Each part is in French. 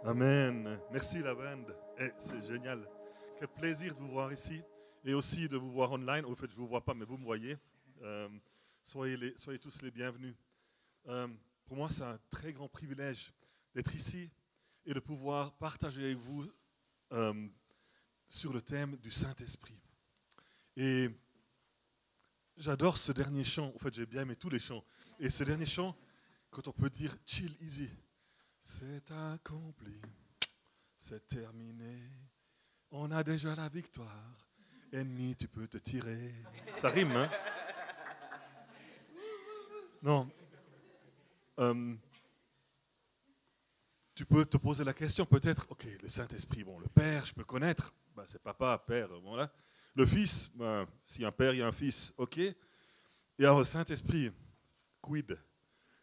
Amen. Merci la bande. C'est génial. Quel plaisir de vous voir ici et aussi de vous voir online. Au fait, je ne vous vois pas, mais vous me voyez. Euh, soyez tous les bienvenus. Pour moi, c'est un très grand privilège d'être ici et de pouvoir partager avec vous sur le thème du Saint-Esprit. Et j'adore ce dernier chant. En fait, j'ai bien aimé tous les chants. Et ce dernier chant, quand on peut dire chill easy, c'est accompli, c'est terminé, on a déjà la victoire, ennemi, tu peux te tirer. Ça rime, hein? Non. Tu peux te poser la question peut-être, ok, le Saint-Esprit, bon, le Père, je peux connaître, ben, c'est papa, Père, voilà. Le Fils, ben, si un Père, il y a un Fils, ok. Et alors le Saint-Esprit, quid?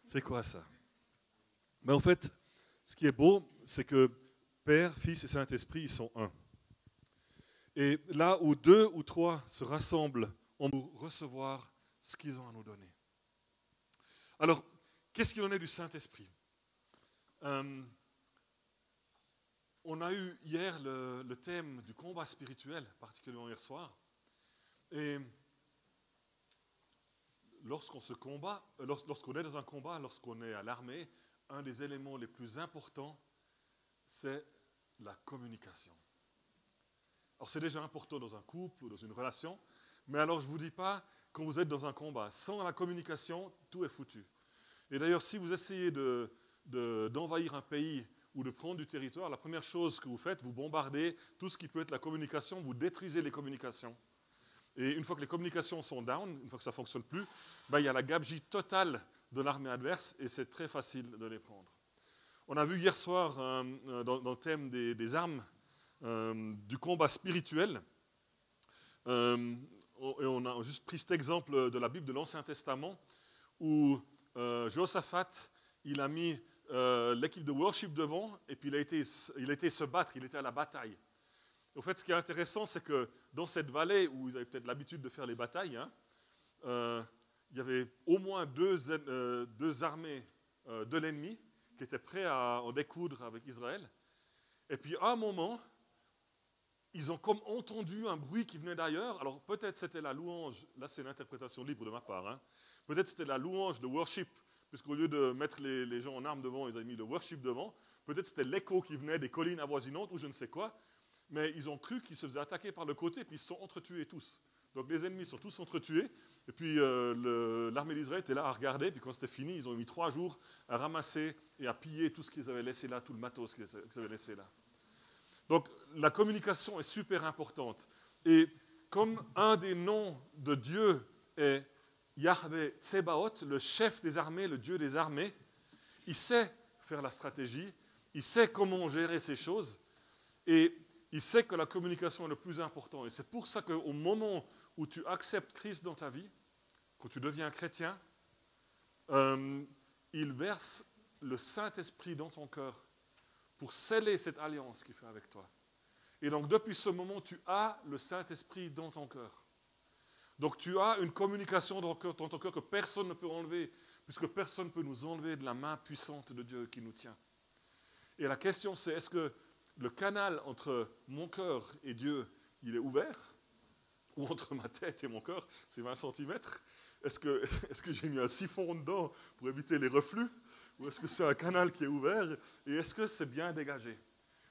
C'est quoi ça? Mais en fait, ce qui est beau, c'est que Père, Fils et Saint-Esprit, ils sont un. Et là où deux ou trois se rassemblent, on peut recevoir ce qu'ils ont à nous donner. Alors, qu'est-ce qu'il en est du Saint-Esprit? On a eu hier le thème du combat spirituel, particulièrement hier soir. Et lorsqu'on se combat, lorsqu'on est dans un combat, lorsqu'on est à l'armée, un des éléments les plus importants, c'est la communication. Alors c'est déjà important dans un couple ou dans une relation, mais alors je ne vous dis pas quand vous êtes dans un combat. Sans la communication, tout est foutu. Et d'ailleurs, si vous essayez d'envahir un pays ou de prendre du territoire, la première chose que vous faites, vous bombardez tout ce qui peut être la communication, vous détruisez les communications. Et une fois que les communications sont down, une fois que ça ne fonctionne plus, ben, il y a la gabegie totale de l'armée adverse et c'est très facile de les prendre. On a vu hier soir dans le thème des armes, du combat spirituel, et on a juste pris cet exemple de la Bible de l'Ancien Testament où Josaphat, il a mis l'équipe de worship devant et puis il a été se battre, il était à la bataille. En fait, ce qui est intéressant, c'est que dans cette vallée où ils avaient peut-être l'habitude de faire les batailles, hein, il y avait au moins deux armées de l'ennemi qui étaient prêts à en découdre avec Israël. Et puis à un moment, ils ont comme entendu un bruit qui venait d'ailleurs. Alors peut-être c'était la louange, là c'est une interprétation libre de ma part, hein. Peut-être c'était la louange de worship, puisqu'au lieu de mettre les gens en armes devant, ils avaient mis le worship devant. Peut-être c'était l'écho qui venait des collines avoisinantes ou je ne sais quoi. Mais ils ont cru qu'ils se faisaient attaquer par le côté, puis ils se sont entretués tous. Donc les ennemis sont tous entretués, et puis l'armée d'Israël était là à regarder, puis quand c'était fini, ils ont mis 3 jours à ramasser et à piller tout ce qu'ils avaient laissé là, tout le matos qu'ils avaient laissé là. Donc la communication est super importante. Et comme un des noms de Dieu est Yahvé Tsebaot, le chef des armées, le Dieu des armées, il sait faire la stratégie, il sait comment gérer ces choses, et il sait que la communication est le plus important. Et c'est pour ça qu'au moment où tu acceptes Christ dans ta vie, quand tu deviens chrétien, il verse le Saint-Esprit dans ton cœur pour sceller cette alliance qu'il fait avec toi. Et donc depuis ce moment, tu as le Saint-Esprit dans ton cœur. Donc tu as une communication dans ton cœur que personne ne peut enlever, puisque personne ne peut nous enlever de la main puissante de Dieu qui nous tient. Et la question c'est, est-ce que le canal entre mon cœur et Dieu, il est ouvert? Ou entre ma tête et mon cœur, c'est 20 cm? Est-ce que j'ai mis un siphon dedans pour éviter les reflux? Ou est-ce que c'est un canal qui est ouvert? Et est-ce que c'est bien dégagé?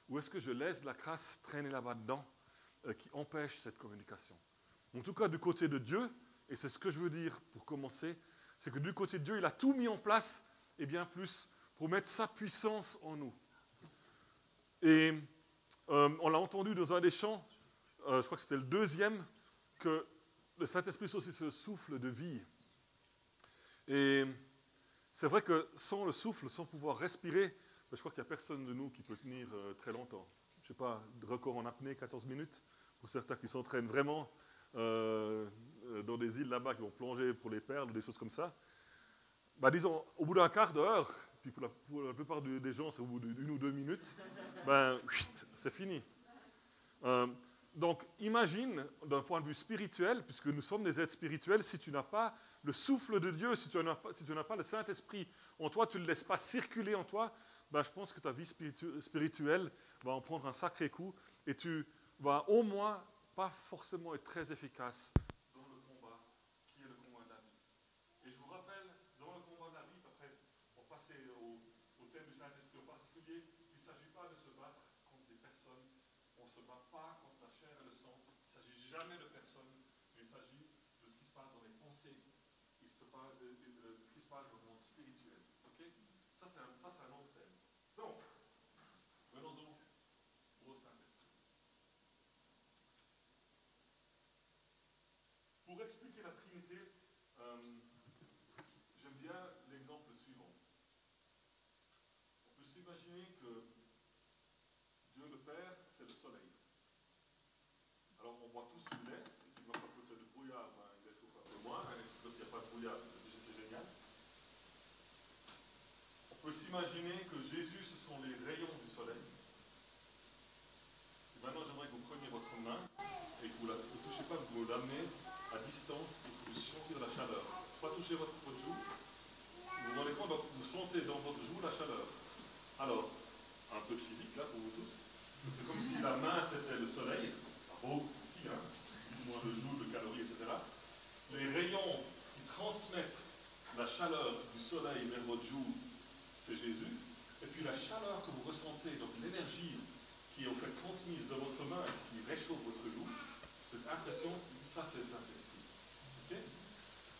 Ou est-ce que je laisse la crasse traîner là-bas dedans qui empêche cette communication? En tout cas, du côté de Dieu, et c'est ce que je veux dire pour commencer, c'est que du côté de Dieu, il a tout mis en place, et bien plus, pour mettre sa puissance en nous. Et on l'a entendu dans un des chants, je crois que c'était le deuxième, que le Saint-Esprit c'est aussi ce souffle de vie. Et c'est vrai que sans le souffle, sans pouvoir respirer, je crois qu'il n'y a personne de nous qui peut tenir très longtemps. Je ne sais pas, record en apnée, 14 minutes, pour certains qui s'entraînent vraiment dans des îles là-bas, qui vont plonger pour les perles, des choses comme ça. Bah, disons, au bout d'un quart d'heure, puis pour la plupart des gens, c'est au bout d'1 ou 2 minutes, ben, c'est fini. Donc, imagine, d'un point de vue spirituel, puisque nous sommes des êtres spirituels, si tu n'as pas le souffle de Dieu, si tu n'as pas le Saint-Esprit en toi, tu ne le laisses pas circuler en toi, ben, je pense que ta vie spirituelle va en prendre un sacré coup et tu vas au moins pas forcément être très efficace dans le combat qui est le combat de la vie. Et je vous rappelle, dans le combat de la vie, après, pour passer au thème du Saint-Esprit en particulier, il ne s'agit pas de se battre contre des personnes, on ne se bat pas contre la chair et le sang, il ne s'agit jamais de personnes, mais il s'agit de ce qui se passe dans les pensées, il se passe de ce qui se passe dans le monde spirituel. Okay? Ça, c'est un autre thème. Donc, venons-en au Saint-Esprit. Pour expliquer la Trinité, j'aime bien l'exemple suivant. On peut s'imaginer que Dieu le Père, c'est le soleil. Alors, on voit tous du lait, et puis quand il y a de brouillard, ben, il réchauffe un peu moins, et quand il n'y a pas de brouillard, c'est génial. On peut s'imaginer que Jésus, ce sont les rayons du soleil. Et maintenant, j'aimerais que vous preniez votre main et que vous ne touchez pas, que vous l'amenez à distance et que vous sentir la chaleur. Pas toucher votre joue. Vous vous rendez compte, donc vous sentez dans votre joue la chaleur. Alors, un peu de physique là pour vous tous. C'est comme si la main c'était le soleil. Oh, ici, hein, moins de joules, de calories, etc. Les rayons qui transmettent la chaleur du soleil vers votre joue, c'est Jésus. Et puis la chaleur que vous ressentez, donc l'énergie qui est en fait transmise de votre main et qui réchauffe votre joue, cette impression, ça c'est le Saint-Esprit. Okay?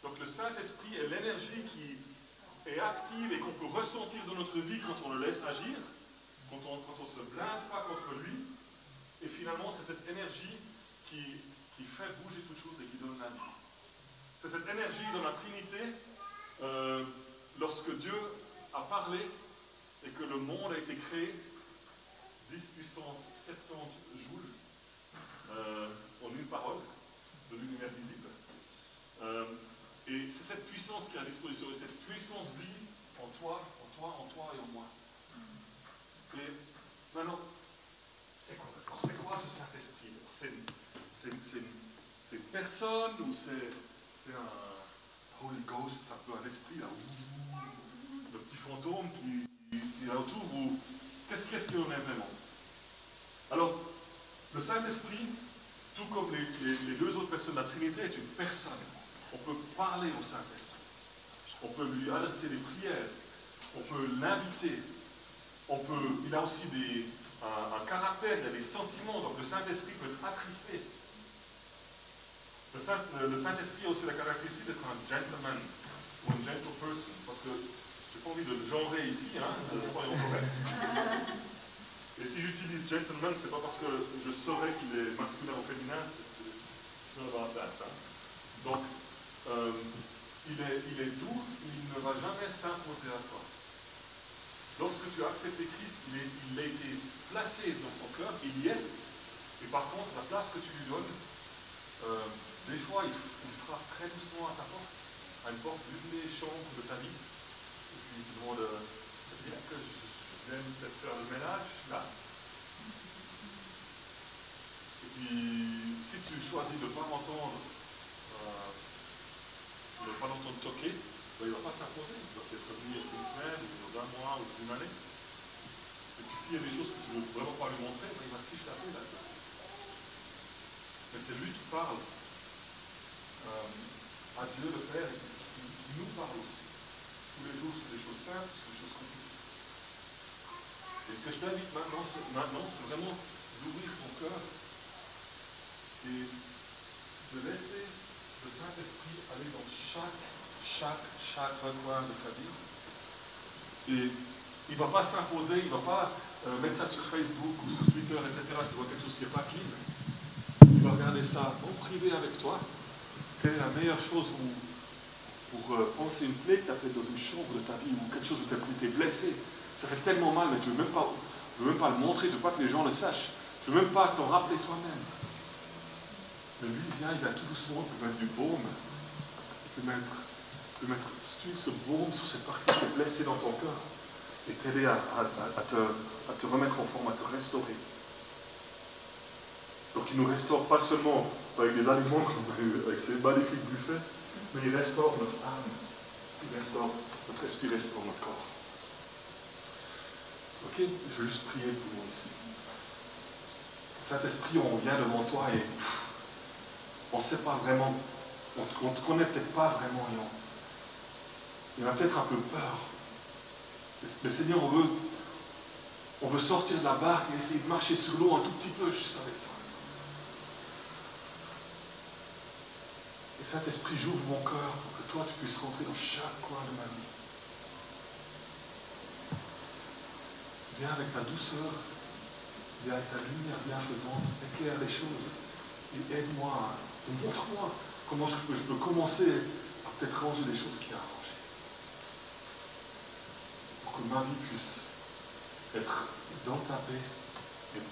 Donc le Saint-Esprit est l'énergie qui est active et qu'on peut ressentir dans notre vie quand on le laisse agir, quand on ne se blinde pas contre lui. Et finalement, c'est cette énergie qui fait bouger toute chose et qui donne la vie. C'est cette énergie dans la Trinité, lorsque Dieu a parlé et que le monde a été créé, 10 puissance 70 joules, en une parole, de l'univers visible. Et c'est cette puissance qui est à disposition, et cette puissance vit en toi et en moi. Et maintenant, c'est quoi ce Saint-Esprit? C'est une personne ou c'est un Holy Ghost, c'est un peu un esprit là, le petit fantôme qui est autour, ou qu'est-ce qu'il en est vraiment? Alors, le Saint-Esprit, tout comme les deux autres personnes de la Trinité, est une personne. On peut parler au Saint-Esprit. On peut lui adresser des prières. On peut l'inviter. Il a aussi un caractère, il a des sentiments. Donc le Saint-Esprit peut être attristé. Le Saint-Esprit a aussi la caractéristique d'être un gentleman ou une gentle person. Parce que je n'ai pas envie de le genrer ici, hein, soyons corrects. Et si j'utilise gentleman, c'est pas parce que je saurais qu'il est masculin ou féminin, c'est not about that. Hein. Donc, il est doux, il ne va jamais s'imposer à toi. Lorsque tu as accepté Christ, il a été placé dans ton cœur, il y est. Et par contre, la place que tu lui donnes, des fois, il frappe très doucement à ta porte, à une porte d'une des chambres de ta vie. Et puis il te demande, c'est bien que je vienne peut-être faire le ménage, là. Et puis, si tu choisis de ne pas m'entendre, toquer, ben, il ne va pas s'imposer. Il va peut-être revenir une semaine, ou dans un mois, ou une année. Et puis s'il y a des choses que tu ne veux vraiment pas lui montrer, ben, il va te ficher la paix là-dedans. Mais c'est lui qui parle à Dieu le Père, et qui nous parle aussi. Tous les jours, sur des choses simples, sur des choses compliquées. Et ce que je t'invite maintenant, c'est vraiment d'ouvrir ton cœur et de laisser le Saint-Esprit aller dans chaque recoin de ta vie. Et il ne va pas s'imposer, il ne va pas mettre ça sur Facebook ou sur Twitter, etc. Si tu vois quelque chose qui n'est pas clean. Il va regarder ça en privé avec toi. Quelle est la meilleure chose pour penser une plaie que tu as faite dans une chambre de ta vie ou quelque chose où tu as été blessé? Ça fait tellement mal, mais tu ne veux même pas le montrer, tu ne veux pas que les gens le sachent. Tu ne veux même pas t'en rappeler toi-même. Mais lui, il vient tout doucement pour mettre du baume. Il peut mettre ce baume sur cette partie qui est blessée dans ton cœur et t'aider à te remettre en forme, à te restaurer. Donc il ne nous restaure pas seulement avec des aliments qu'on a eu, avec ces magnifiques buffets, mais il restaure notre âme, il restaure notre esprit, il restaure notre corps. Ok, je veux juste prier pour nous ici. Saint-Esprit, on vient devant toi et on ne sait pas vraiment, on ne te connaît peut-être pas vraiment et on a peut-être un peu peur. Mais Seigneur, on veut sortir de la barque et essayer de marcher sur l'eau un tout petit peu juste avec toi. Et Saint-Esprit, j'ouvre mon cœur pour que toi, tu puisses rentrer dans chaque coin de ma vie. Viens avec ta douceur, viens avec ta lumière bienfaisante, éclaire les choses et aide-moi, montre-moi comment je peux commencer à peut-être ranger les choses qu'il y a à ranger. Pour que ma vie puisse être dans ta paix et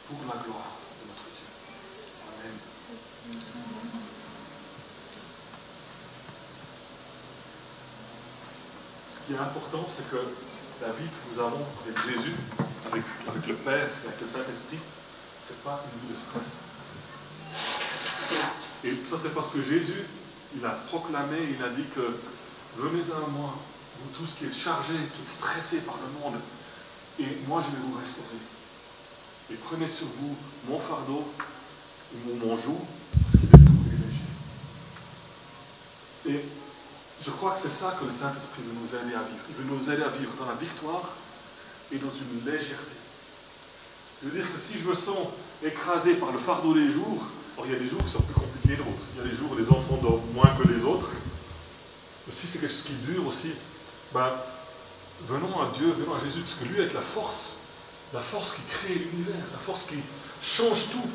pour la gloire de notre Dieu. Amen. Ce qui est important, c'est que la vie que nous avons avec Jésus, avec le Père et avec le Saint-Esprit, ce n'est pas une vie de stress. Et ça, c'est parce que Jésus, il a proclamé, il a dit que venez à moi, vous tous qui êtes chargés, qui êtes stressés par le monde, et moi je vais vous restaurer. Et prenez sur vous mon fardeau, mon joug, parce qu'il est doux et léger. Et je crois que c'est ça que le Saint-Esprit veut nous aider à vivre. Il veut nous aider à vivre dans la victoire et dans une légèreté. Je veux dire que si je me sens écrasé par le fardeau des jours, alors il y a des jours qui sont plus compliqués que d'autres. Il y a des jours où les enfants dorment moins que les autres. Mais si c'est quelque chose qui dure aussi, venons à Dieu, venons à Jésus, parce que lui, avec la force qui crée l'univers, la force qui change tout,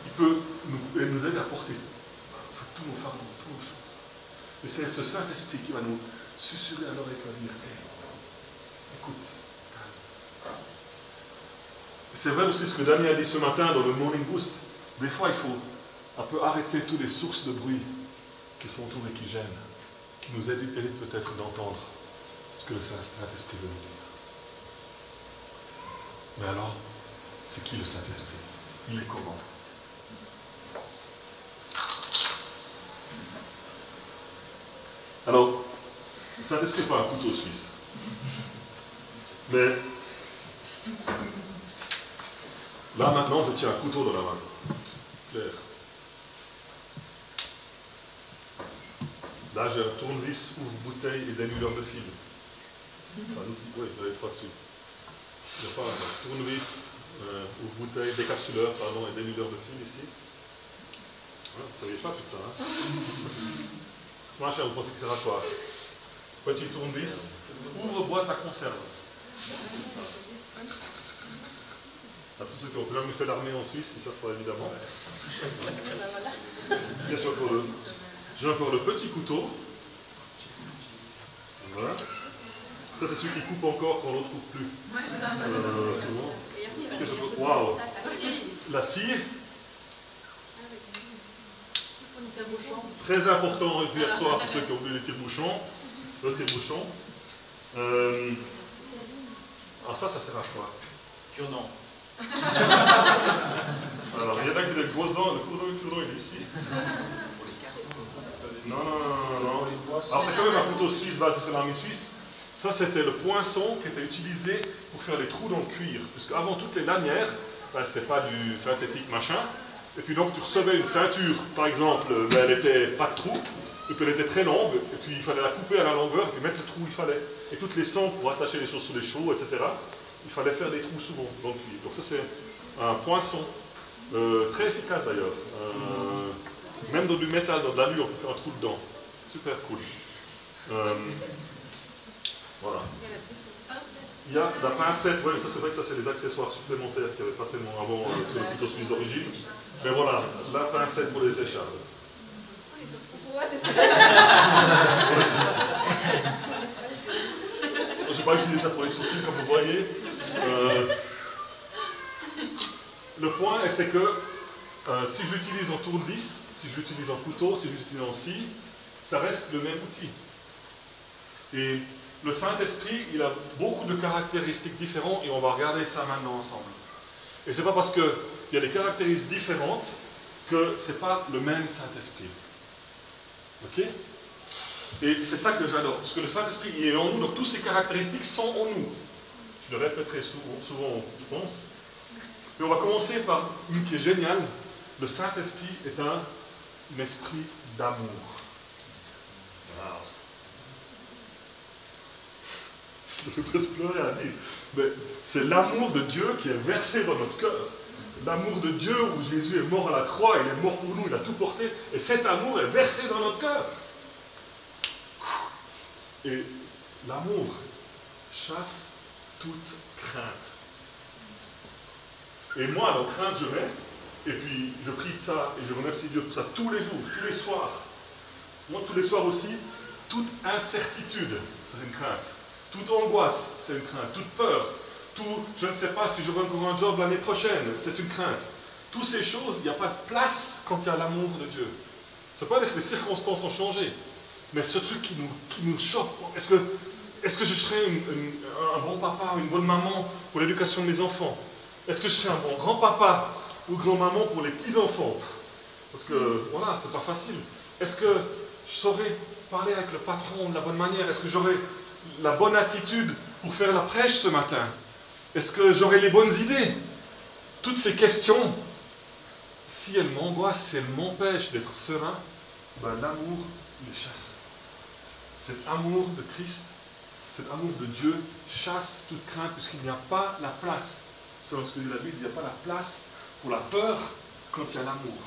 il peut nous aider à porter tous nos fardeaux, toutes nos choses. Et c'est ce Saint-Esprit qui va nous susurrer à l'oreille, qui va dire, écoute, calme. Et c'est vrai aussi ce que Daniel a dit ce matin dans le Morning Boost. Des fois, il faut un peu arrêter toutes les sources de bruit qui sont autour et qui gênent, qui nous aident peut-être d'entendre ce que le Saint-Esprit veut nous dire. Mais alors, c'est qui le Saint-Esprit? Il est comment? Alors, le Saint-Esprit n'est pas un couteau suisse. Mais là, maintenant, je tiens un couteau dans la main. Clair. Là, j'ai un tournevis, ouvre-bouteille et dénudeur de fil. C'est un outil, oui, il y a les trois dessus. Il n'y a pas un tournevis, ouvre-bouteille, décapsuleur, pardon, et dénudeur de fil ici. Vous ne saviez pas tout ça, hein? Ce machin, vous pensez que ça sert à quoi? Petit tournevis, ouvre-boîte à conserve. À tous ceux qui ont jamais fait l'armée en Suisse, ils savent pas évidemment. J'ai encore le petit couteau. Voilà. Ça, c'est celui qui coupe encore quand l'autre coupe plus. Souvent. Waouh! La scie. Très important hier soir pour ceux qui ont vu les tire-bouchons. Le tire-bouchon. Alors ça sert à quoi? Cure-dent. Alors, il y en a qui ont des grosses dents, le cure-dent il est ici. Non. Alors c'est quand même un couteau suisse basé sur l'armée suisse. Ça, c'était le poinçon qui était utilisé pour faire les trous dans le cuir. Puisque avant toutes les lanières, c'était pas du synthétique machin. Et puis donc tu recevais une ceinture, par exemple, elle n'était pas de trou, et puis elle était très longue, et puis il fallait la couper à la longueur, et puis mettre le trou où il fallait. Et toutes les sangles pour attacher les choses sur les chevaux, etc. Il fallait faire des trous souvent dans le cuir. Donc ça c'est un poinçon, très efficace d'ailleurs. Même dans du métal, dans de l'alu, on peut faire un trou dedans. Super cool. Voilà. Il y a la pincette, oui, mais ça c'est vrai que ça c'est les accessoires supplémentaires qu'il n'y avait pas tellement avant sur le couteau suisse d'origine. Mais voilà, la pincette pour les écharpes. Je n'ai pas utilisé ça pour les sourcils comme vous voyez. Le point c'est que si je l'utilise en tournevis, si je l'utilise en couteau, si je l'utilise en scie, ça reste le même outil. Et le Saint-Esprit, il a beaucoup de caractéristiques différentes et on va regarder ça maintenant ensemble. Et ce n'est pas parce qu'il y a des caractéristiques différentes que ce n'est pas le même Saint-Esprit. Ok? Et c'est ça que j'adore, parce que le Saint-Esprit il est en nous, donc toutes ces caractéristiques sont en nous. Je Je le répéterai souvent, je pense. Mais on va commencer par une qui est géniale. Le Saint-Esprit est un esprit d'amour. Wow. Ça fait presque pleurer à dire. Mais c'est l'amour de Dieu qui est versé dans notre cœur. L'amour de Dieu où Jésus est mort à la croix, il est mort pour nous, il a tout porté. Et cet amour est versé dans notre cœur. Et l'amour chasse toute crainte. Et moi, dans crainte, je mets, et puis je prie de ça, et je remercie Dieu pour ça tous les jours, tous les soirs. Moi, tous les soirs aussi, toute incertitude, c'est une crainte. Toute angoisse, c'est une crainte. Toute peur, tout, je ne sais pas si j'aurai encore un job l'année prochaine, c'est une crainte. Toutes ces choses, il n'y a pas de place quand il y a l'amour de Dieu. Ça ne veut pas dire que les circonstances ont changé, mais ce truc qui nous choque, est-ce que je serai un bon papa, une bonne maman pour l'éducation de mes enfants? Est-ce que je serai un bon grand-papa ou grand-maman pour les petits-enfants? Parce que, voilà, c'est pas facile. Est-ce que je saurai parler avec le patron de la bonne manière? Est-ce que j'aurai la bonne attitude pour faire la prêche ce matin? Est-ce que j'aurai les bonnes idées? Toutes ces questions, si elles m'angoissent, si elles m'empêchent d'être serein, ben l'amour les chasse. Cet amour de Christ, cet amour de Dieu chasse toute crainte, puisqu'il n'y a pas la place, selon ce que dit la Bible, il n'y a pas la place pour la peur quand il y a l'amour.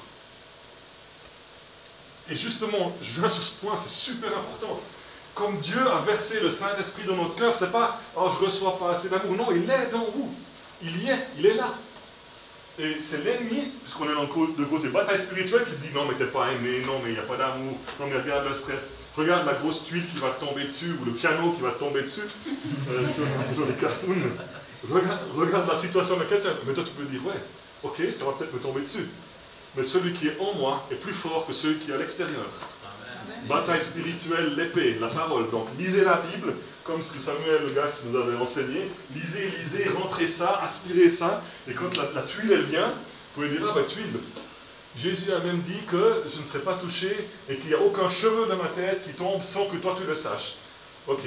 Et justement, je viens sur ce point, c'est super important. Comme Dieu a versé le Saint-Esprit dans notre cœur, c'est pas « Oh, je ne reçois pas assez d'amour ». Non, il est dans vous. Il y est, il est là. Et c'est l'ennemi, puisqu'on est dans le côté bataille spirituelle, qui dit « Non, mais tu n'es pas aimé, non, mais il n'y a pas d'amour, non, mais regarde le stress, regarde la grosse tuile qui va te tomber dessus, ou le piano qui va te tomber dessus, sur les cartoons. Regarde la situation de quelqu'un. » Mais toi, tu peux dire « Ouais, ok, ça va peut-être me tomber dessus. Mais celui qui est en moi est plus fort que celui qui est à l'extérieur. » Bataille spirituelle, l'épée, la parole. Donc, lisez la Bible, comme ce que Samuel Le Gars nous avait enseigné. Lisez, rentrez ça, aspirez ça. Et quand la tuile, elle vient, vous pouvez dire, ah ben tuile. Jésus a même dit que je ne serai pas touché et qu'il n'y a aucun cheveu de ma tête qui tombe sans que toi tu le saches. Ok.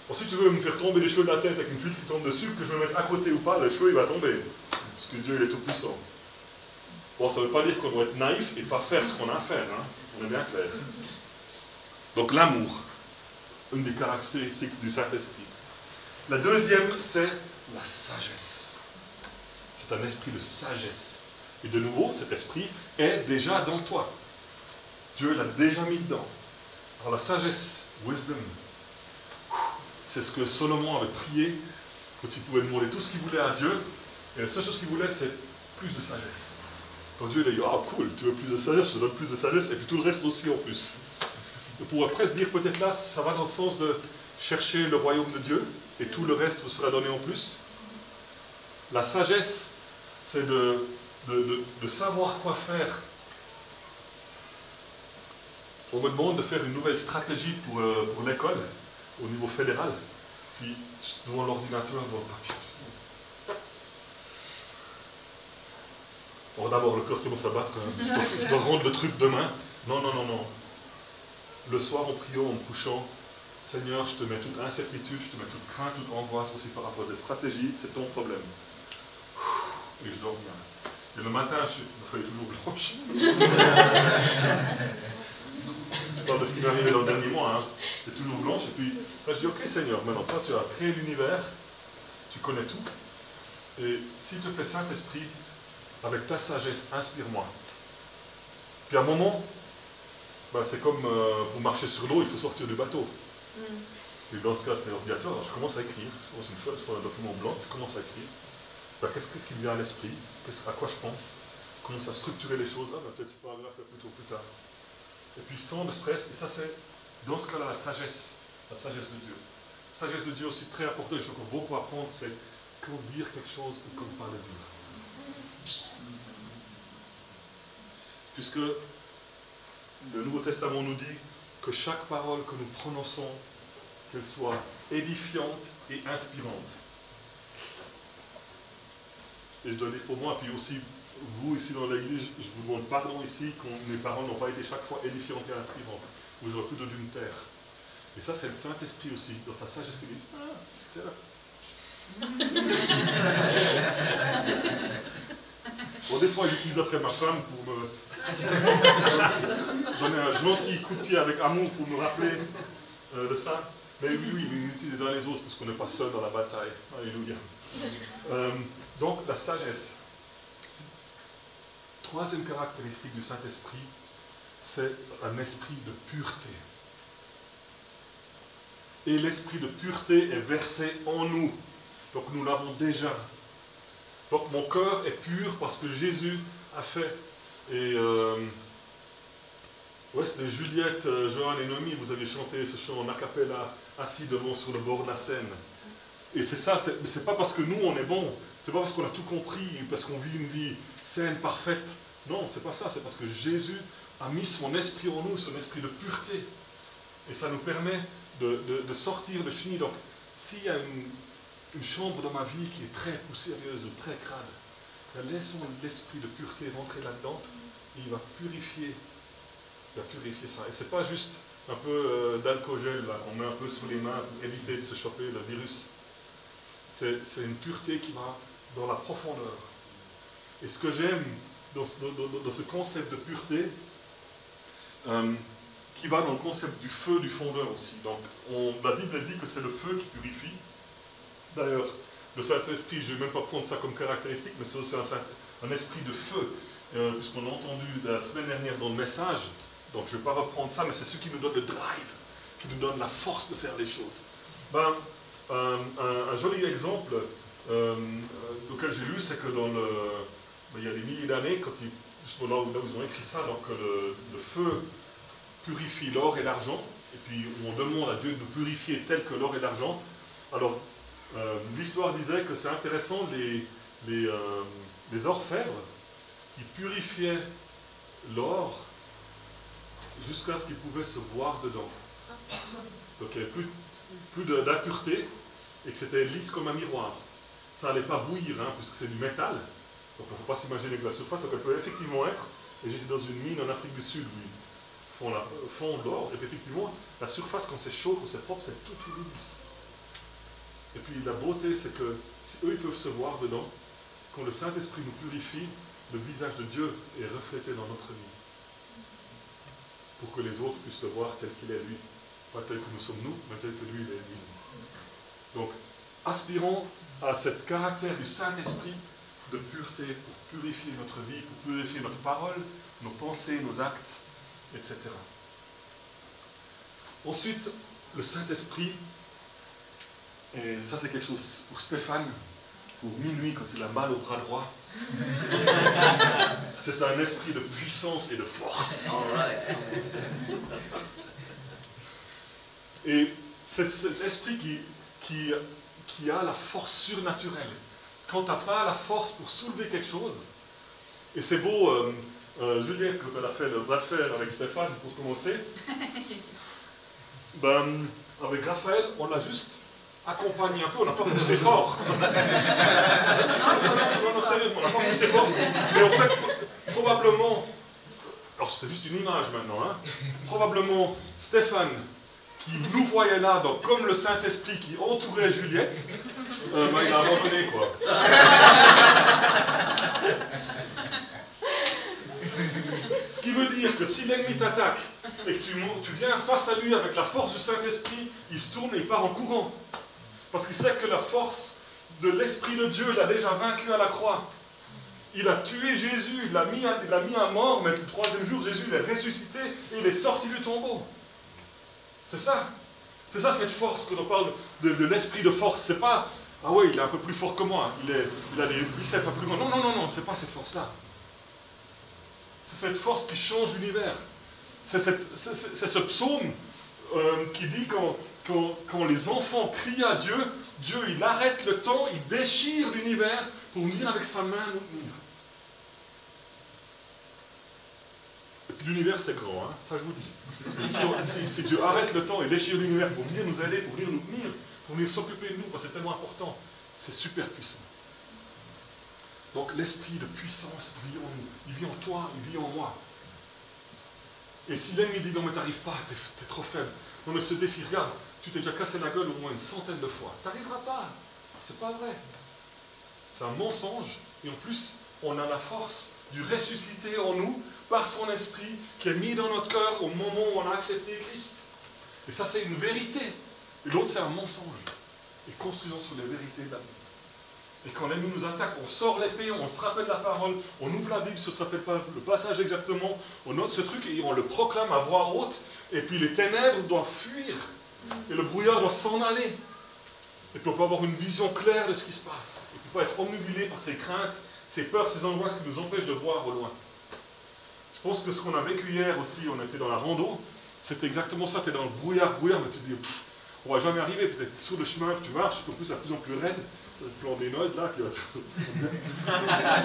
Bon, si tu veux me faire tomber les cheveux de la tête avec une tuile qui tombe dessus, que je me mette à côté ou pas, le cheveu il va tomber. Parce que Dieu il est tout puissant. Bon, ça ne veut pas dire qu'on doit être naïf et pas faire ce qu'on a à faire. Hein. On est bien clair. Donc l'amour, une des caractéristiques du Saint-Esprit. La deuxième, c'est la sagesse. C'est un esprit de sagesse. Et de nouveau, cet esprit est déjà dans toi. Dieu l'a déjà mis dedans. Alors la sagesse, wisdom, c'est ce que Salomon avait prié quand il pouvait demander tout ce qu'il voulait à Dieu. Et la seule chose qu'il voulait, c'est plus de sagesse. Quand Dieu il a dit, ah cool, tu veux plus de sagesse, je te donne plus de sagesse, et puis tout le reste aussi en plus. On pourrait presque dire, peut-être là, ça va dans le sens de chercher le royaume de Dieu, et tout le reste vous sera donné en plus. La sagesse, c'est de savoir quoi faire. On me demande de faire une nouvelle stratégie pour l'école, au niveau fédéral, puis devant l'ordinateur, devant le papier. Bon, d'abord, le cœur commence à battre, je dois rendre le truc demain. Non. Le soir, en priant, en me couchant, Seigneur, je te mets toute incertitude, je te mets toute crainte, toute angoisse aussi par rapport à des stratégies, c'est ton problème. Et je dors bien. Et le matin, ma feuille est toujours blanche. Je parle de ce qui m'est arrivé dans le dernier mois, hein. C'est toujours blanche. Et puis, là, je dis, ok Seigneur, maintenant, toi, tu as créé l'univers, tu connais tout. Et s'il te plaît, Saint-Esprit, avec ta sagesse, inspire-moi. Puis à un moment, c'est comme pour marcher sur l'eau, il faut sortir du bateau. Et dans ce cas, c'est l'ordinateur. Je commence à écrire. Je commence une feuille sur un document blanc, je commence à écrire. Qu'est-ce qui me vient à l'esprit? À quoi je pense? Je commence à structurer les choses. Peut-être ce paragraphe plutôt plus tard. Et puis sans le stress, et ça c'est, dans ce cas-là, la sagesse de Dieu. La sagesse de Dieu aussi très importante, j'ai encore beaucoup à apprendre, c'est quand dire quelque chose ou quand pas le dire. Puisque le Nouveau Testament nous dit que chaque parole que nous prononçons, qu'elle soit édifiante et inspirante. Et je dois dire pour moi, puis aussi vous ici dans l'église, je vous demande pardon ici quand mes paroles n'ont pas été chaque fois édifiantes et inspirantes, où j'aurais plutôt dû me taire. Et ça c'est le Saint-Esprit aussi, dans sa sagesse qui dit, tiens, Bon, des fois, j'utilise après ma femme pour me donner un gentil coup de pied avec amour pour me rappeler de ça. Mais oui, nous utilisons les uns les autres parce qu'on n'est pas seul dans la bataille. Alléluia. Donc, la sagesse. Troisième caractéristique du Saint-Esprit, c'est un esprit de pureté. Et l'esprit de pureté est versé en nous. Donc nous l'avons déjà. Donc mon cœur est pur parce que Jésus a fait. Et ouais, c'était Juliette, Johan et Noémie, vous avez chanté ce chant en a cappella, assis devant sur le bord de la Seine. Et c'est ça, c'est pas parce que nous on est bon, c'est pas parce qu'on a tout compris, parce qu'on vit une vie saine, parfaite. Non, c'est pas ça, c'est parce que Jésus a mis son esprit en nous, son esprit de pureté. Et ça nous permet de sortir de chenille. Donc, s'il y a une chambre dans ma vie qui est très poussiéreuse ou très crade, laissons l'esprit de pureté rentrer là-dedans et il va purifier ça. Et c'est pas juste un peu d'alcool là qu'on met un peu sous les mains pour éviter de se choper le virus. C'est une pureté qui va dans la profondeur. Et ce que j'aime dans ce concept de pureté, qui va dans le concept du feu du fondeur aussi. Donc, la Bible dit que c'est le feu qui purifie. D'ailleurs, le Saint-Esprit, je ne vais même pas prendre ça comme caractéristique, mais c'est aussi un esprit de feu, puisqu'on a entendu la semaine dernière dans le message. Donc, je ne vais pas reprendre ça, mais c'est ce qui nous donne le drive, qui nous donne la force de faire les choses. Un joli exemple auquel j'ai lu, c'est que il y a des milliers d'années, justement là où ils ont écrit ça, donc le feu purifie l'or et l'argent, et puis on demande à Dieu de purifier tel que l'or et l'argent. Alors, l'histoire disait que c'est intéressant, les orfèvres, ils purifiaient l'or jusqu'à ce qu'ils pouvaient se voir dedans. Donc il n'y avait plus d'impureté, et que c'était lisse comme un miroir. Ça n'allait pas bouillir, puisque c'est du métal. Donc il ne faut pas s'imaginer que la surface, donc elle peut effectivement être, et j'étais dans une mine en Afrique du Sud où ils font l'or, et puis effectivement, la surface quand c'est chaud, quand c'est propre, c'est tout lisse. Et puis la beauté, c'est que si eux ils peuvent se voir dedans, quand le Saint-Esprit nous purifie, le visage de Dieu est reflété dans notre vie. Pour que les autres puissent le voir tel qu'il est lui. Pas tel que nous sommes nous, mais tel que lui il est lui. Donc, aspirons à ce caractère du Saint-Esprit de pureté pour purifier notre vie, pour purifier notre parole, nos pensées, nos actes, etc. Ensuite, le Saint-Esprit, et ça c'est quelque chose pour Stéphane, pour minuit quand il a mal au bras droit, c'est un esprit de puissance et de force. Et c'est cet esprit qui a la force surnaturelle. Quand tu n'as pas la force pour soulever quelque chose, et c'est beau, Juliette, quand elle a fait le bras de fer avec Stéphane pour commencer, avec Raphaël, on l'a juste accompagné un peu, on n'a pas poussé fort. Non, sérieusement, on n'a pas poussé fort. Mais en fait, probablement, alors c'est juste une image maintenant, probablement Stéphane, qui nous voyait là, donc comme le Saint-Esprit qui entourait Juliette, il a abandonné, quoi. Ce qui veut dire que si l'ennemi t'attaque et que tu viens face à lui avec la force du Saint-Esprit, il se tourne et il part en courant. Parce qu'il sait que la force de l'Esprit de Dieu l'a déjà vaincu à la croix. Il a tué Jésus, il l'a mis à mort, mais le troisième jour, Jésus est ressuscité et il est sorti du tombeau. C'est ça. C'est ça cette force quand on parle de l'esprit de force. C'est pas, ah ouais, il est un peu plus fort que moi, il a des biceps un peu plus grands. Non, c'est pas cette force-là. C'est cette force qui change l'univers. C'est ce psaume qui dit quand les enfants crient à Dieu, Dieu il arrête le temps, il déchire l'univers pour venir avec sa main nous tenir. Et puis l'univers c'est grand, ça je vous dis. Si Dieu arrête le temps et déchire l'univers pour venir nous aider, pour venir nous tenir, pour venir s'occuper de nous, parce que c'est tellement important, c'est super puissant. Donc l'esprit de puissance vit en nous, il vit en toi, il vit en moi. Et si l'ennemi dit non mais t'arrives pas, t'es trop faible. Non mais ce défi, regarde, tu t'es déjà cassé la gueule au moins une centaine de fois. T'arriveras pas. c'est pas vrai. C'est un mensonge. Et en plus, on a la force du ressuscité en nous par son esprit qui est mis dans notre cœur au moment où on a accepté Christ. Et ça, c'est une vérité. Et l'autre, c'est un mensonge. Et construisons sur les vérités de la Bible. Et quand l'ennemi nous attaque, on sort l'épée, on se rappelle la parole, on ouvre la Bible, si on ne se rappelle pas le passage exactement, on note ce truc et on le proclame à voix haute. Et puis les ténèbres doivent fuir. Et le brouillard doit s'en aller. Et puis on peut avoir une vision claire de ce qui se passe. Et puis pas être omnubilé par ces craintes, ces peurs, ces angoisses qui nous empêchent de voir au loin. Je pense que ce qu'on a vécu hier aussi, on était dans la rando, c'était exactement ça, tu es dans le brouillard, mais tu te dis, on va jamais arriver, peut-être sur le chemin que tu marches, et en plus c'est de plus en plus raide, le plan des notes là, qui va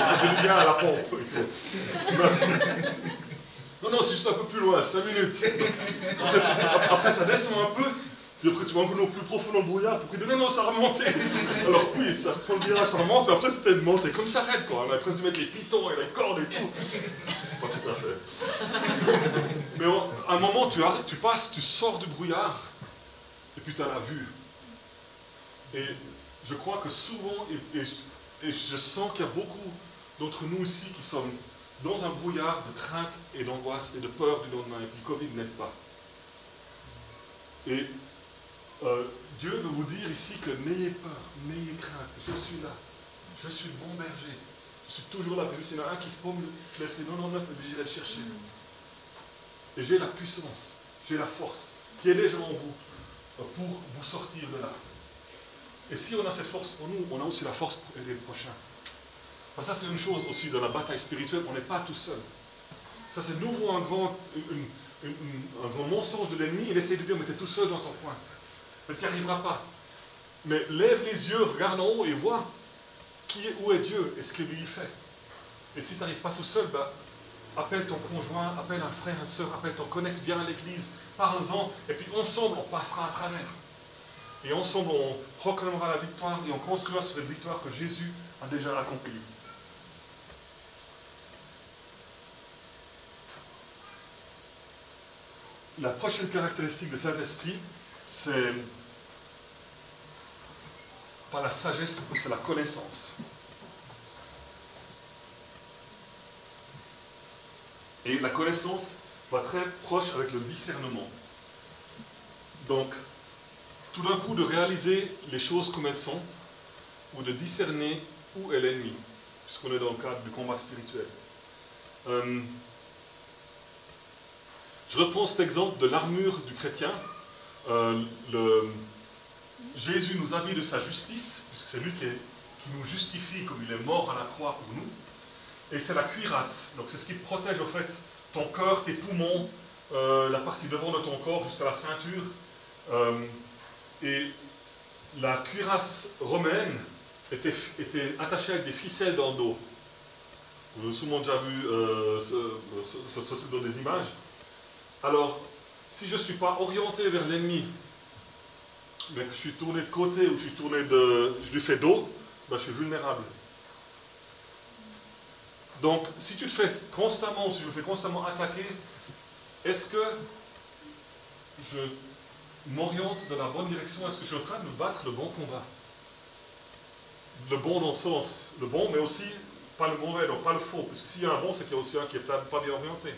ça fait du bien à la pompe. Non, c'est juste un peu plus loin, 5 minutes. Après ça descend un peu, puis après tu vas un peu plus profond dans le brouillard, puis non, ça remonte. Alors oui, ça reprend le virage, ça remonte, mais après c'était de monter comme ça raide, quoi. On a presque dû mettre les pitons et les cordes et tout. Pas tout à fait. Mais à un moment, tu arrêtes, tu passes, tu sors du brouillard, et puis tu as la vue. Et je crois que souvent, et je sens qu'il y a beaucoup d'entre nous ici qui sommes dans un brouillard de crainte et d'angoisse et de peur du lendemain, et puis Covid n'aide pas. Et Dieu veut vous dire ici que n'ayez peur, n'ayez crainte, je suis là, je suis le bon berger, je suis toujours là, même s'il y en a un qui se paume, je laisse les 99 et j'irai le chercher. Et j'ai la puissance, j'ai la force qui est déjà en vous pour vous sortir de là. Et si on a cette force en nous, on a aussi la force pour aider le prochain. Parce que ça, c'est une chose aussi dans la bataille spirituelle, on n'est pas tout seul. Ça, c'est de nouveau un grand mensonge de l'ennemi. Il essaie de dire, mais tu es tout seul dans ton coin. Mais tu n'y arriveras pas. Mais lève les yeux, regarde en haut et vois où est Dieu et ce qu'il lui fait. Et si tu n'arrives pas tout seul, appelle ton conjoint, appelle un frère, une soeur, appelle ton connect, viens à l'église, parle-en, et puis ensemble, on passera à travers. Et ensemble, on proclamera la victoire et on construira sur cette victoire que Jésus a déjà accomplie. La prochaine caractéristique de Saint-Esprit, c'est pas la sagesse, mais c'est la connaissance. Et la connaissance va très proche avec le discernement. Donc, tout d'un coup, de réaliser les choses comme elles sont, ou de discerner où est l'ennemi, puisqu'on est dans le cadre du combat spirituel. Je reprends cet exemple de l'armure du chrétien. Jésus nous habille de sa justice, puisque c'est lui qui nous justifie comme il est mort à la croix pour nous. Et c'est la cuirasse, donc c'est ce qui protège au fait ton cœur, tes poumons, la partie devant de ton corps jusqu'à la ceinture. Et la cuirasse romaine était attachée avec des ficelles dans le dos. Vous avez sûrement déjà vu ce truc dans des images. Alors, si je ne suis pas orienté vers l'ennemi, mais que je suis tourné de côté ou je lui fais dos, je suis vulnérable. Donc, si tu te fais constamment, si je me fais constamment attaquer, est-ce que je m'oriente dans la bonne direction? Est-ce que je suis en train de me battre le bon combat? Le bon dans le sens, le bon, mais aussi pas le mauvais, donc pas le faux. Parce que s'il y a un bon, c'est qu'il y a aussi un qui n'est peut-être pas bien orienté.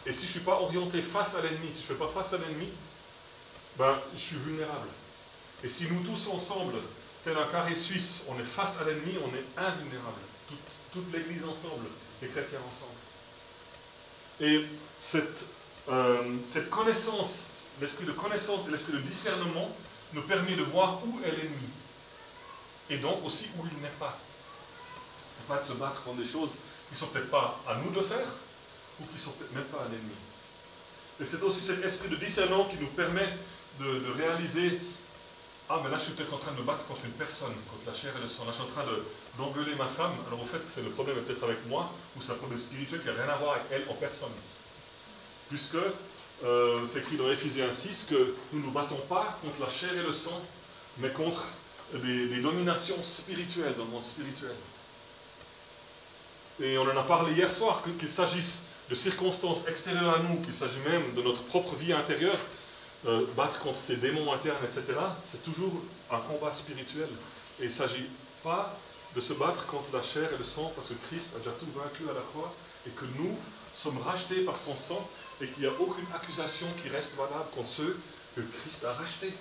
Et si je ne suis pas orienté face à l'ennemi, si je ne fais pas face à l'ennemi, je suis vulnérable. Et si nous tous ensemble, tel un carré suisse, on est face à l'ennemi, on est invulnérable. Toute l'Église ensemble, les chrétiens ensemble. Et cette connaissance, l'esprit de connaissance et l'esprit de discernement nous permet de voir où est l'ennemi. Et donc aussi où il n'est pas. Et pas de se battre contre des choses qui ne sont peut-être pas à nous de faire, ou qui ne sont peut-être même pas à l'ennemi. Et c'est aussi cet esprit de discernement qui nous permet de réaliser, mais là je suis peut-être en train de me battre contre une personne, contre la chair et le sang. Là je suis en train d'engueuler ma femme, alors au fait que le problème est peut-être avec moi, ou c'est un problème spirituel qui n'a rien à voir avec elle en personne. Puisque c'est écrit dans Éphésiens 6 que nous ne nous battons pas contre la chair et le sang, mais contre des dominations spirituelles dans le monde spirituel. Et on en a parlé hier soir, qu'il s'agisse de circonstances extérieures à nous, qu'il s'agit même de notre propre vie intérieure, battre contre ses démons internes, etc., c'est toujours un combat spirituel. Et il ne s'agit pas de se battre contre la chair et le sang, parce que Christ a déjà tout vaincu à la croix, et que nous sommes rachetés par son sang, et qu'il n'y a aucune accusation qui reste valable contre ceux que Christ a rachetés.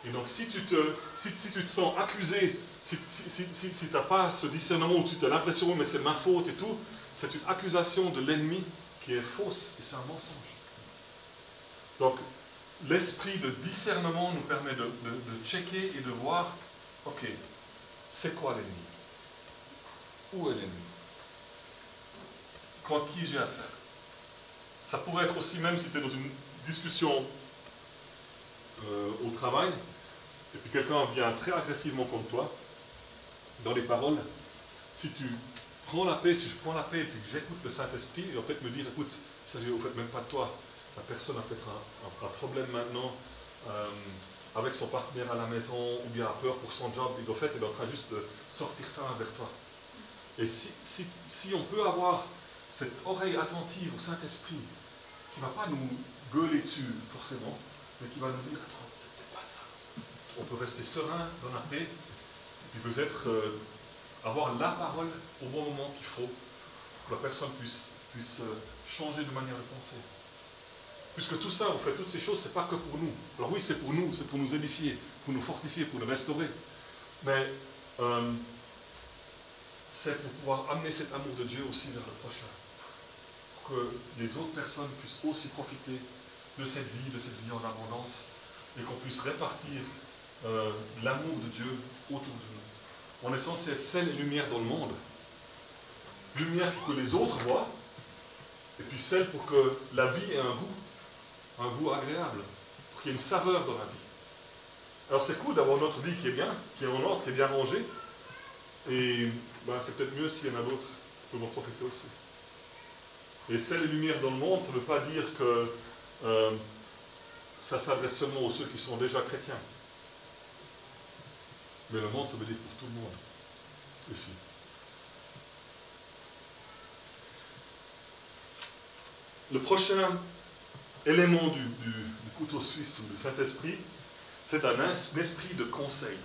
Et donc si tu te sens accusé, si tu n'as pas ce discernement où tu as l'impression mais c'est ma faute et tout, c'est une accusation de l'ennemi qui est fausse et c'est un mensonge. Donc l'esprit de discernement nous permet de checker et de voir, ok, c'est quoi l'ennemi? Où est l'ennemi? Contre qui j'ai affaire? Ça pourrait être aussi, même si tu es dans une discussion au travail, et puis quelqu'un vient très agressivement contre toi, dans les paroles, si tu prends la paix, si je prends la paix et puis que j'écoute le Saint-Esprit, il va peut-être me dire, écoute, il ne s'agit au fait même pas de toi, la personne a peut-être un problème maintenant avec son partenaire à la maison, ou bien a peur pour son job, et en fait, il est en train juste de sortir ça vers toi. Et si on peut avoir cette oreille attentive au Saint-Esprit, qui ne va pas nous gueuler dessus forcément, mais qui va nous dire, attends, c'est peut-être pas ça. On peut rester serein dans la paix, et puis peut-être avoir la parole au bon moment qu'il faut, pour que la personne puisse changer de manière de penser. Puisque tout ça, en fait, toutes ces choses, c'est pas que pour nous. Alors oui, c'est pour nous édifier, pour nous fortifier, pour nous restaurer. Mais c'est pour pouvoir amener cet amour de Dieu aussi vers le prochain. Pour que les autres personnes puissent aussi profiter de cette vie en abondance, et qu'on puisse répartir l'amour de Dieu autour de nous. On est censé être sel et lumière dans le monde. Lumière pour que les autres voient, et puis sel pour que la vie ait un goût agréable, pour qu'il y ait une saveur dans la vie. Alors c'est cool d'avoir notre vie qui est bien, qui est en ordre, qui est bien rangée, et c'est peut-être mieux s'il y en a d'autres qui peuvent en profiter aussi. Et sel et lumière dans le monde, ça ne veut pas dire que ça s'adresse seulement aux ceux qui sont déjà chrétiens. Mais le monde, ça veut dire pour tout le monde, ici. Le prochain élément du couteau suisse ou du Saint-Esprit, c'est un esprit de conseil.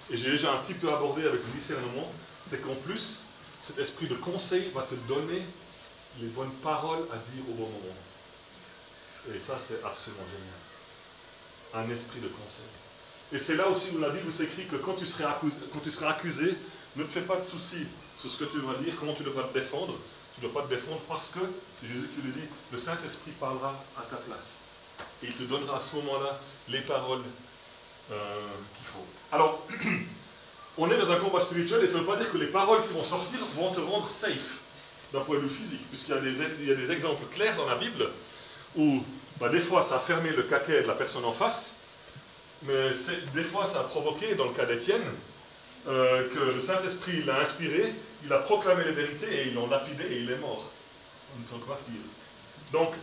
Et j'ai déjà un petit peu abordé avec le discernement, c'est qu'en plus, cet esprit de conseil va te donner les bonnes paroles à dire au bon moment. Et ça, c'est absolument génial. Un esprit de conseil. Et c'est là aussi où la Bible s'écrit que quand tu seras accusé, ne te fais pas de soucis sur ce que tu vas dire, comment tu devras te défendre. Tu ne dois pas te défendre parce que, c'est Jésus qui le dit, le Saint-Esprit parlera à ta place. Et il te donnera à ce moment-là les paroles qu'il faut. Alors, on est dans un combat spirituel et ça ne veut pas dire que les paroles qui vont sortir vont te rendre safe d'un point de vue physique, puisqu'il y a des exemples clairs dans la Bible où des fois ça a fermé le caquet de la personne en face, mais des fois ça a provoqué, dans le cas d'Étienne, que le Saint-Esprit l'a inspiré, il a proclamé les vérités et ils l'ont lapidé et il est mort en tant que martyr. Donc,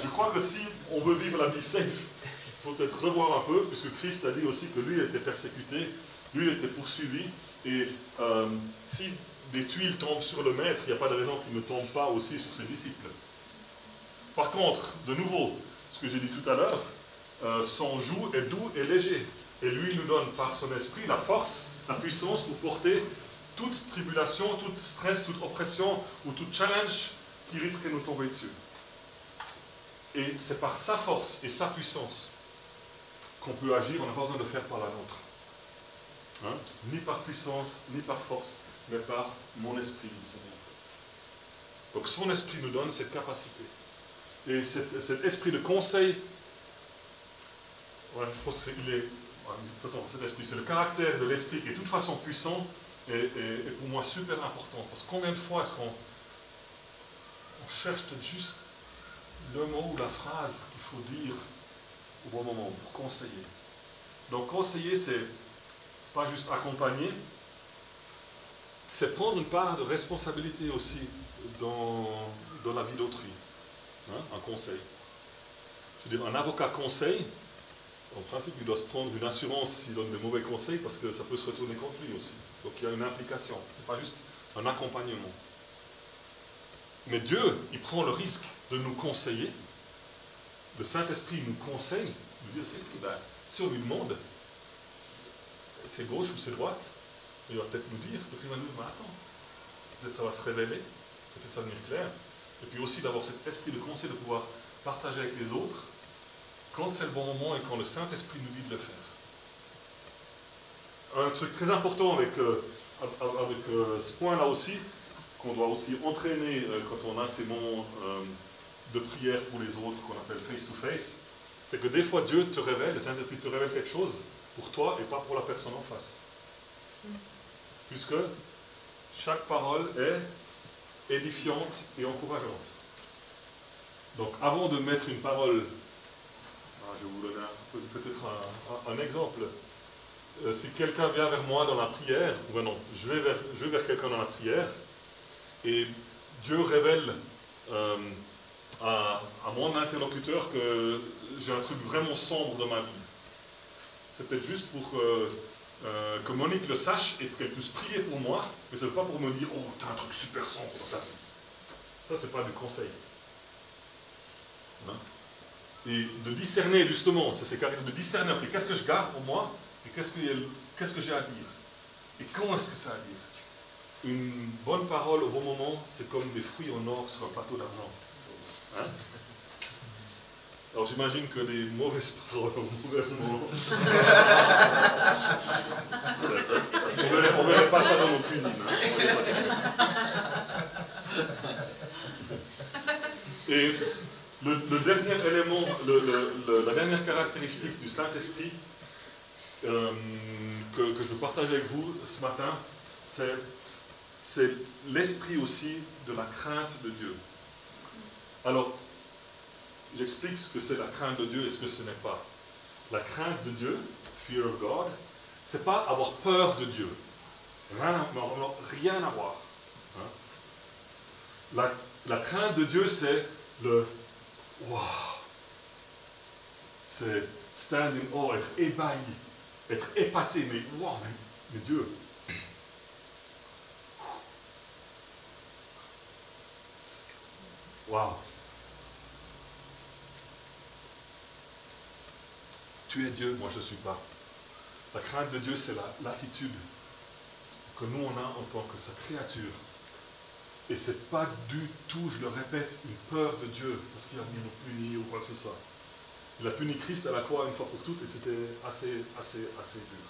je crois que si on veut vivre la vie safe, il faut peut-être revoir un peu, puisque Christ a dit aussi que lui était persécuté, lui était poursuivi, et si des tuiles tombent sur le maître, il n'y a pas de raison qu'il ne tombe pas aussi sur ses disciples. Par contre, de nouveau, ce que j'ai dit tout à l'heure, son joug est doux et léger. Et lui nous donne par son esprit la force, la puissance pour porter toute tribulation, tout stress, toute oppression ou tout challenge qui risquerait de nous tomber dessus. Et c'est par sa force et sa puissance qu'on peut agir, on n'a pas besoin de le faire par la nôtre. Hein? Ni par puissance, ni par force, mais par mon esprit, dit Seigneur. Donc son esprit nous donne cette capacité. Et cet esprit de conseil, je pense qu'il est... De toute façon, cet esprit, c'est le caractère de l'esprit qui est de toute façon puissant et pour moi super important. Parce que combien de fois est-ce qu'on cherche peut-être juste le mot ou la phrase qu'il faut dire au bon moment pour conseiller. Donc conseiller, c'est pas juste accompagner, c'est prendre une part de responsabilité aussi dans la vie d'autrui. Hein, un conseil. Je veux dire, un avocat conseille. En principe, il doit se prendre une assurance s'il donne de mauvais conseils parce que ça peut se retourner contre lui aussi. Donc il y a une implication. Ce n'est pas juste un accompagnement. Mais Dieu, il prend le risque de nous conseiller le Saint-Esprit nous conseille, nous dit, si on lui demande, c'est gauche ou c'est droite, il va peut-être nous dire, peut-être il va nous dire, mais attends, peut-être ça va se révéler, peut-être ça va devenir clair. Et puis aussi d'avoir cet esprit de conseil, de pouvoir partager avec les autres, quand c'est le bon moment et quand le Saint-Esprit nous dit de le faire. Un truc très important avec ce point-là aussi, qu'on doit aussi entraîner quand on a ces moments de prière pour les autres, qu'on appelle face-to-face, c'est que des fois Dieu te révèle, le Saint-Esprit te révèle quelque chose pour toi et pas pour la personne en face. Puisque chaque parole est édifiante et encourageante. Donc avant de mettre une parole, je vais vous donner peut-être un exemple. Si quelqu'un vient vers moi dans la prière, ou non, je vais vers quelqu'un dans la prière, et Dieu révèle à mon interlocuteur que j'ai un truc vraiment sombre dans ma vie. C'est peut-être juste pour que Monique le sache et qu'elle puisse prier pour moi, mais ce n'est pas pour me dire « Oh, t'as un truc super sombre dans ta vie ». Ça, c'est pas du conseil. Hein? Et de discerner, justement, c'est ces caractères de discerner, okay, qu'est-ce que je garde pour moi et qu'est-ce que j'ai à dire. Et quand est-ce que ça a à dire? Une bonne parole au bon moment, c'est comme des fruits en or sur un plateau d'argent. Hein? Alors j'imagine que des mauvaises paroles au mauvais moment. On ne verrait pas ça dans nos cuisines. Hein? Et le dernier élément, la dernière caractéristique du Saint-Esprit que je veux partager avec vous ce matin, c'est l'esprit aussi de la crainte de Dieu. Alors, j'explique ce que c'est la crainte de Dieu et ce que ce n'est pas. La crainte de Dieu, fear of God, c'est pas avoir peur de Dieu. Rien à voir. Hein? La crainte de Dieu, c'est le wow. C'est stand in awe, être ébahi, être épaté, mais wow, mais Dieu. Wow. Tu es Dieu, moi je ne suis pas. La crainte de Dieu, c'est l'attitude que nous on a en tant que sa créature. Et ce n'est pas du tout, je le répète, une peur de Dieu, parce qu'il a venu nous punir ou quoi que ce soit. Il a puni Christ à la croix une fois pour toutes et c'était assez dur.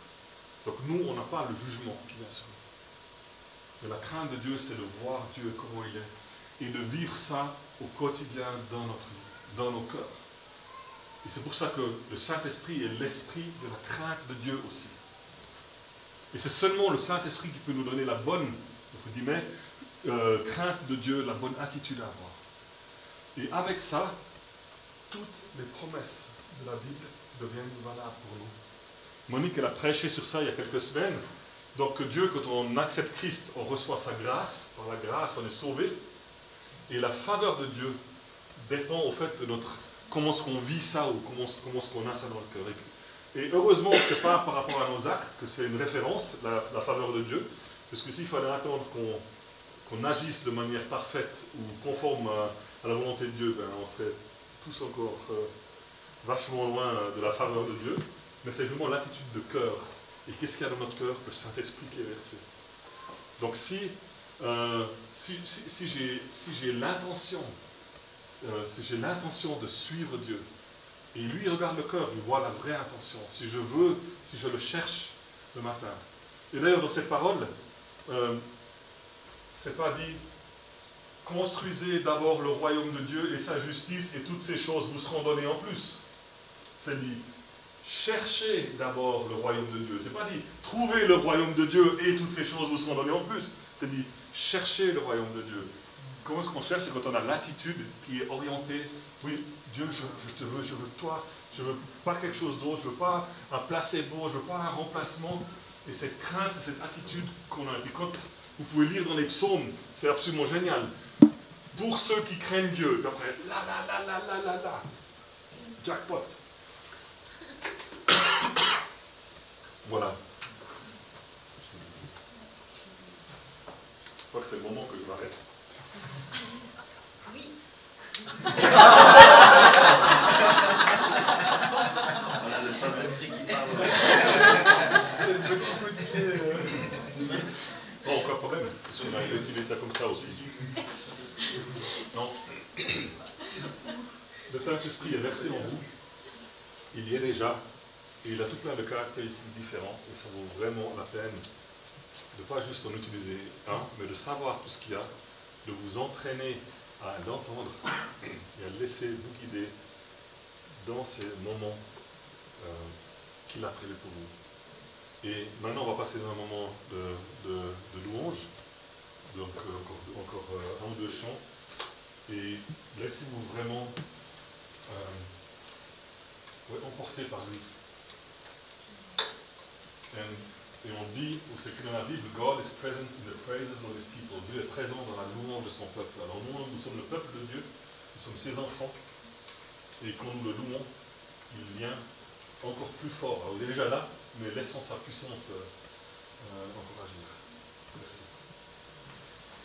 Donc nous, on n'a pas le jugement qui vient sur nous. Mais la crainte de Dieu, c'est de voir Dieu comment il est et de vivre ça au quotidien dans notre vie, dans nos cœurs. Et c'est pour ça que le Saint-Esprit est l'esprit de la crainte de Dieu aussi. Et c'est seulement le Saint-Esprit qui peut nous donner la bonne, entre guillemets, crainte de Dieu, la bonne attitude à avoir. Et avec ça, toutes les promesses de la Bible deviennent valables pour nous. Monique, elle a prêché sur ça il y a quelques semaines. Donc Dieu, quand on accepte Christ, on reçoit sa grâce. Par la grâce, on est sauvé. Et la faveur de Dieu dépend au fait de comment est-ce qu'on vit ça ou comment est-ce qu'on a ça dans le cœur. Et heureusement, ce n'est pas par rapport à nos actes que c'est une référence, la faveur de Dieu. Parce que s'il fallait attendre qu'on agisse de manière parfaite ou conforme à la volonté de Dieu, ben, on serait tous encore vachement loin de la faveur de Dieu. Mais c'est vraiment l'attitude de cœur. Et qu'est-ce qu'il y a dans notre cœur? Le Saint-Esprit qui est versé. Donc si j'ai l'intention de suivre Dieu, et lui il regarde le cœur, il voit la vraie intention, si je le cherche le matin. Et d'ailleurs dans cette parole, c'est pas dit construisez d'abord le royaume de Dieu et sa justice et toutes ces choses vous seront données en plus. C'est dit cherchez d'abord le royaume de Dieu. C'est pas dit trouvez le royaume de Dieu et toutes ces choses vous seront données en plus. C'est dit cherchez le royaume de Dieu. Comment est-ce qu'on cherche? C'est quand on a l'attitude qui est orientée. Oui, Dieu, je te veux, je veux toi, je ne veux pas quelque chose d'autre, je ne veux pas un placebo, je ne veux pas un remplacement. Et cette crainte, c'est cette attitude qu'on a. Et quand vous pouvez lire dans les psaumes, c'est absolument génial. Pour ceux qui craignent Dieu, puis après, là, jackpot. Voilà. Je crois que c'est le moment que je m'arrête. Oui. dessiner ça comme ça aussi. Non. Le Saint-Esprit est versé en vous. Il y est déjà. Et il a tout plein de caractéristiques différentes. Et ça vaut vraiment la peine de ne pas juste en utiliser un, mais de savoir tout ce qu'il y a, de vous entraîner à l'entendre et à laisser vous guider dans ces moments qu'il a prévus pour vous. Et maintenant, on va passer dans un moment de louange. Donc, encore un ou deux chants. Et laissez-vous vraiment emporter par lui. Et on dit, ou c'est écrit dans la Bible, God is present in the praises of his people. Dieu est présent dans la louange de son peuple. Alors nous sommes le peuple de Dieu, nous sommes ses enfants. Et quand nous le louons, il vient encore plus fort. Alors il est déjà là, mais laissons sa puissance encore agir. Merci.